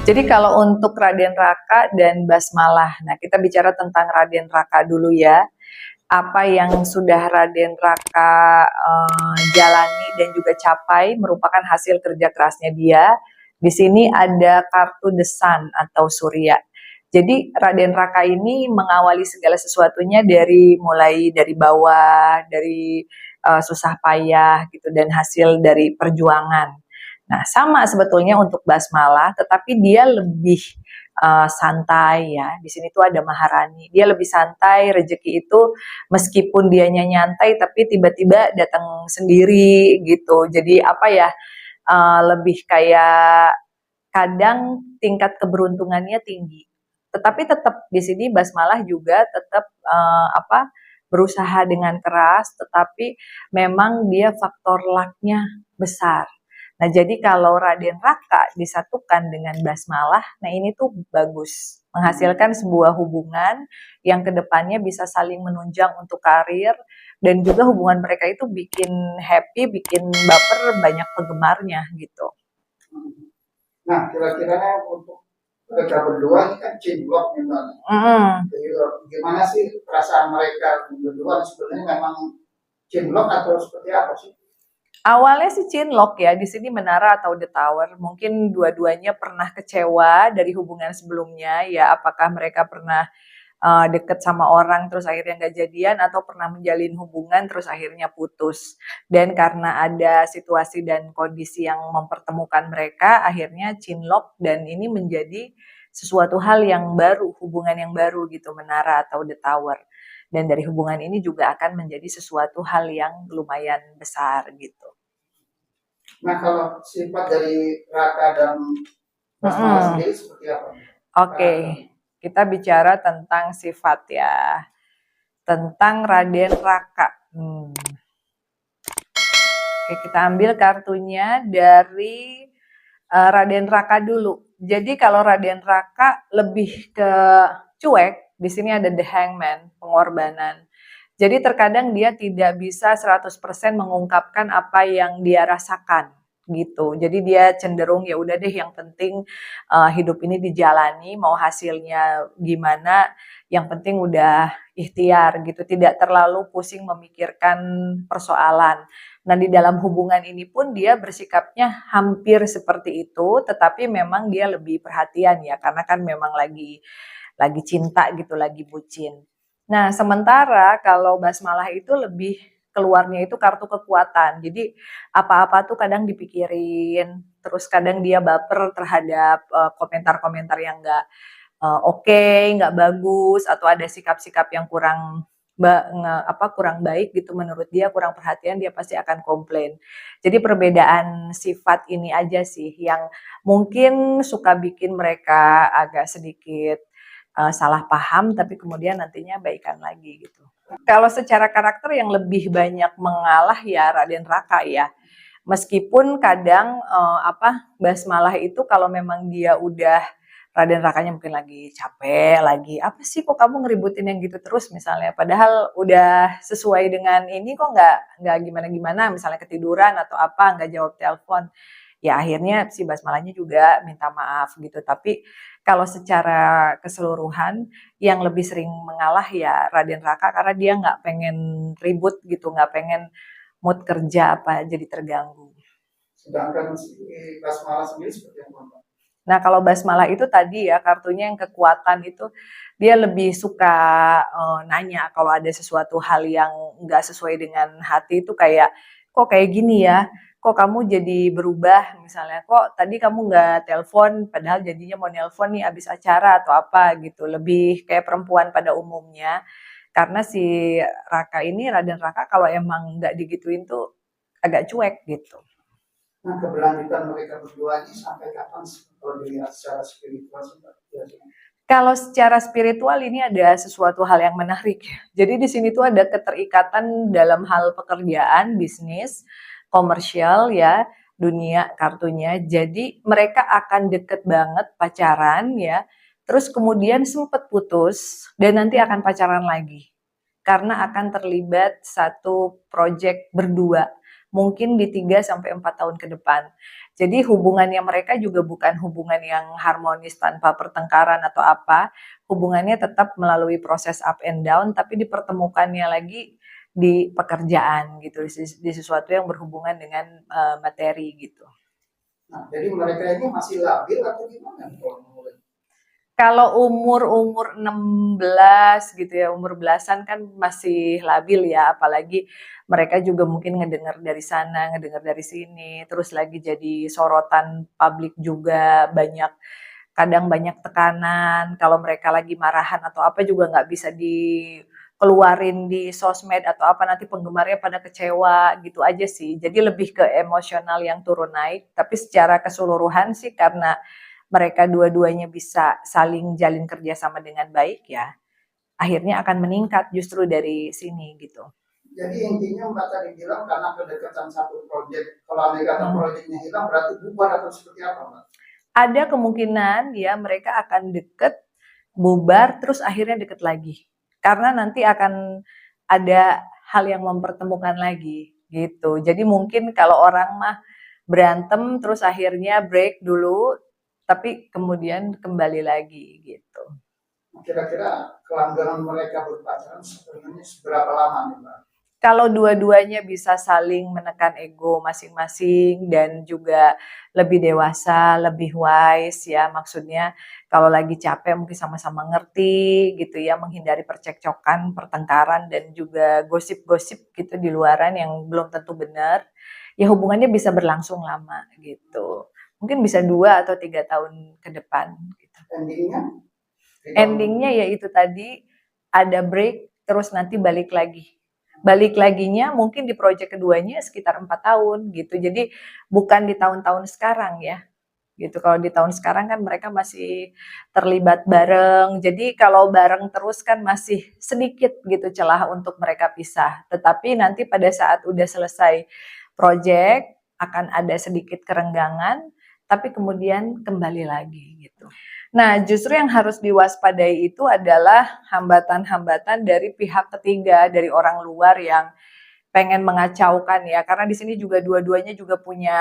Jadi kalau untuk Raden Raka dan Basmalah, nah kita bicara tentang Raden Raka dulu ya. Apa yang sudah Raden Raka jalani dan juga capai merupakan hasil kerja kerasnya dia. Di sini ada kartu The Sun atau Surya. Jadi Raden Raka ini mengawali segala sesuatunya dari mulai dari bawah, dari susah payah gitu dan hasil dari perjuangan. Nah, sama sebetulnya untuk Basmalah, tetapi dia lebih santai ya. Di sini tuh ada Maharani. Dia lebih santai, rezeki itu meskipun dianya nyantai tapi tiba-tiba datang sendiri gitu. Jadi apa ya? Lebih kayak kadang tingkat keberuntungannya tinggi. Tetapi tetap di sini Basmalah juga tetap apa? Berusaha dengan keras, tetapi memang dia faktor luck-nya besar. Nah, jadi kalau Raden Raka disatukan dengan Basmalah, nah ini tuh bagus. Menghasilkan sebuah hubungan yang kedepannya bisa saling menunjang untuk karir, dan juga hubungan mereka itu bikin happy, bikin baper banyak penggemarnya gitu. Nah, kira-kira untuk mereka berdua ini kan cinlok memang. Jadi gimana sih perasaan mereka berdua sebenarnya memang cinlok atau seperti apa sih? Awalnya sih cinlok ya, di sini Menara atau The Tower. Mungkin dua-duanya pernah kecewa dari hubungan sebelumnya, ya apakah mereka pernah deket sama orang terus akhirnya nggak jadian atau pernah menjalin hubungan terus akhirnya putus. Dan karena ada situasi dan kondisi yang mempertemukan mereka, akhirnya cinlok dan ini menjadi sesuatu hal yang baru, hubungan yang baru gitu, Menara atau The Tower. Dan dari hubungan ini juga akan menjadi sesuatu hal yang lumayan besar gitu. Nah, kalau sifat dari Raka dan Basmalah sendiri seperti apa? Oke, kita bicara tentang sifat ya. Tentang Raden Raka. Oke, kita ambil kartunya dari Raden Raka dulu. Jadi kalau Raden Raka lebih ke cuek, di sini ada The Hangman, pengorbanan. Jadi terkadang dia tidak bisa 100% mengungkapkan apa yang dia rasakan gitu. Jadi dia cenderung ya udah deh, yang penting hidup ini dijalani, mau hasilnya gimana, yang penting udah ikhtiar gitu, tidak terlalu pusing memikirkan persoalan. Nah, di dalam hubungan ini pun dia bersikapnya hampir seperti itu, tetapi memang dia lebih perhatian ya, karena kan memang lagi cinta gitu, lagi bucin. Nah, sementara kalau Basmalah itu lebih keluarnya itu kartu kekuatan. Jadi apa-apa tuh kadang dipikirin, terus kadang dia baper terhadap komentar-komentar yang nggak oke, nggak bagus, atau ada sikap-sikap yang kurang baik gitu menurut dia, kurang perhatian, dia pasti akan komplain. Jadi perbedaan sifat ini aja sih yang mungkin suka bikin mereka agak sedikit salah paham, tapi kemudian nantinya baikan lagi gitu. Kalau secara karakter yang lebih banyak mengalah ya Raden Raka ya. Meskipun kadang Basmalah itu kalau memang dia udah Raden Rakanya mungkin lagi capek, lagi apa sih kok kamu ngeributin yang gitu terus misalnya. Padahal udah sesuai dengan ini kok nggak gimana-gimana, misalnya ketiduran atau apa, nggak jawab telepon. Ya akhirnya si Basmalahnya juga minta maaf gitu. Tapi kalau secara keseluruhan yang lebih sering mengalah ya Raden Raka, karena dia nggak pengen ribut gitu, nggak pengen mood kerja apa jadi terganggu. Sedangkan si Basmalah sendiri seperti apa? Nah, kalau Basmalah itu tadi ya kartunya yang kekuatan itu, dia lebih suka nanya kalau ada sesuatu hal yang nggak sesuai dengan hati itu, kayak kok kayak gini ya, kok kamu jadi berubah misalnya, kok tadi kamu nggak telepon padahal jadinya mau nelpon nih abis acara atau apa gitu, lebih kayak perempuan pada umumnya. Karena si Raka ini, Raden Raka, kalau emang nggak digituin tuh agak cuek gitu. Nah, keberlanjutan mereka berdua ini sampai kapan kalau dilihat secara spiritual? Kalau secara spiritual ini ada sesuatu hal yang menarik. Jadi di sini tuh ada keterikatan dalam hal pekerjaan, bisnis, komersial ya, dunia kartunya. Jadi mereka akan deket banget pacaran ya. Terus kemudian sempet putus dan nanti akan pacaran lagi. Karena akan terlibat satu project berdua. mungkin di 3 sampai 4 tahun ke depan. Jadi hubungannya mereka juga bukan hubungan yang harmonis tanpa pertengkaran atau apa, hubungannya tetap melalui proses up and down, tapi dipertemukannya lagi di pekerjaan gitu, di sesuatu yang berhubungan dengan materi gitu. Nah, jadi mereka ini masih labil atau gimana? Kalau umur 16 gitu ya, umur belasan kan masih labil ya, apalagi mereka juga mungkin ngedengar dari sana, ngedengar dari sini, terus lagi jadi sorotan publik juga, kadang banyak tekanan, kalau mereka lagi marahan atau apa juga nggak bisa dikeluarin di sosmed atau apa, nanti penggemarnya pada kecewa, gitu aja sih. Jadi lebih ke emosional yang turun naik, tapi secara keseluruhan sih karena mereka dua-duanya bisa saling jalin kerjasama dengan baik ya, akhirnya akan meningkat justru dari sini gitu. Jadi intinya Mbak tadi bilang karena kedekatan satu proyek, kalau andai kata proyeknya hilang berarti bubar atau seperti apa Mbak? Ada kemungkinan ya mereka akan deket, bubar, terus akhirnya deket lagi. Karena nanti akan ada hal yang mempertemukan lagi gitu. Jadi mungkin kalau orang mah berantem terus akhirnya break dulu, tapi kemudian kembali lagi gitu. Kira-kira kelanggangan mereka berpacaran sebenarnya seberapa lama nih Mbak? Kalau dua-duanya bisa saling menekan ego masing-masing dan juga lebih dewasa, lebih wise ya, maksudnya kalau lagi capek mungkin sama-sama ngerti gitu ya, menghindari percekcokan, pertengkaran dan juga gosip-gosip gitu di luaran yang belum tentu benar, ya hubungannya bisa berlangsung lama gitu. Mungkin bisa 2 atau 3 tahun ke depan gitu. Endingnya? Endingnya ya itu tadi, ada break terus nanti balik lagi. Balik laginya mungkin di proyek keduanya sekitar 4 tahun gitu. Jadi bukan di tahun-tahun sekarang ya, gitu. Kalau di tahun sekarang kan mereka masih terlibat bareng. Jadi kalau bareng terus kan masih sedikit gitu celah untuk mereka pisah. Tetapi nanti pada saat udah selesai proyek akan ada sedikit kerenggangan, tapi kemudian kembali lagi gitu. Nah, justru yang harus diwaspadai itu adalah hambatan-hambatan dari pihak ketiga, dari orang luar yang pengen mengacaukan ya, karena di sini juga dua-duanya juga punya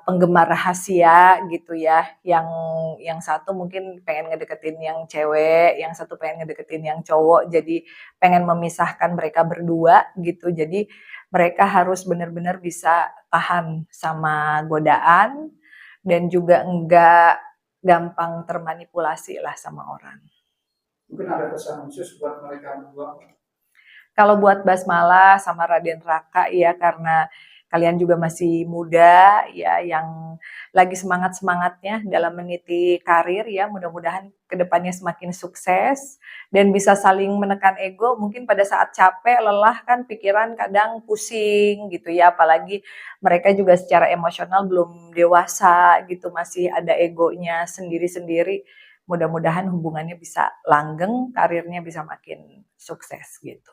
penggemar rahasia gitu ya, yang satu mungkin pengen ngedeketin yang cewek, yang satu pengen ngedeketin yang cowok, jadi pengen memisahkan mereka berdua gitu. Jadi mereka harus benar-benar bisa tahan sama godaan dan juga enggak gampang termanipulasi lah sama orang. Mungkin ada pesan khusus buat mereka berdua. Kalau buat Basmala sama Raden Raka ya karena kalian juga masih muda ya yang lagi semangat-semangatnya dalam meniti karir ya, mudah-mudahan kedepannya semakin sukses dan bisa saling menekan ego. Mungkin pada saat capek, lelah kan pikiran kadang pusing gitu ya, apalagi mereka juga secara emosional belum dewasa gitu, masih ada egonya sendiri-sendiri. Mudah-mudahan hubungannya bisa langgeng, karirnya bisa makin sukses gitu.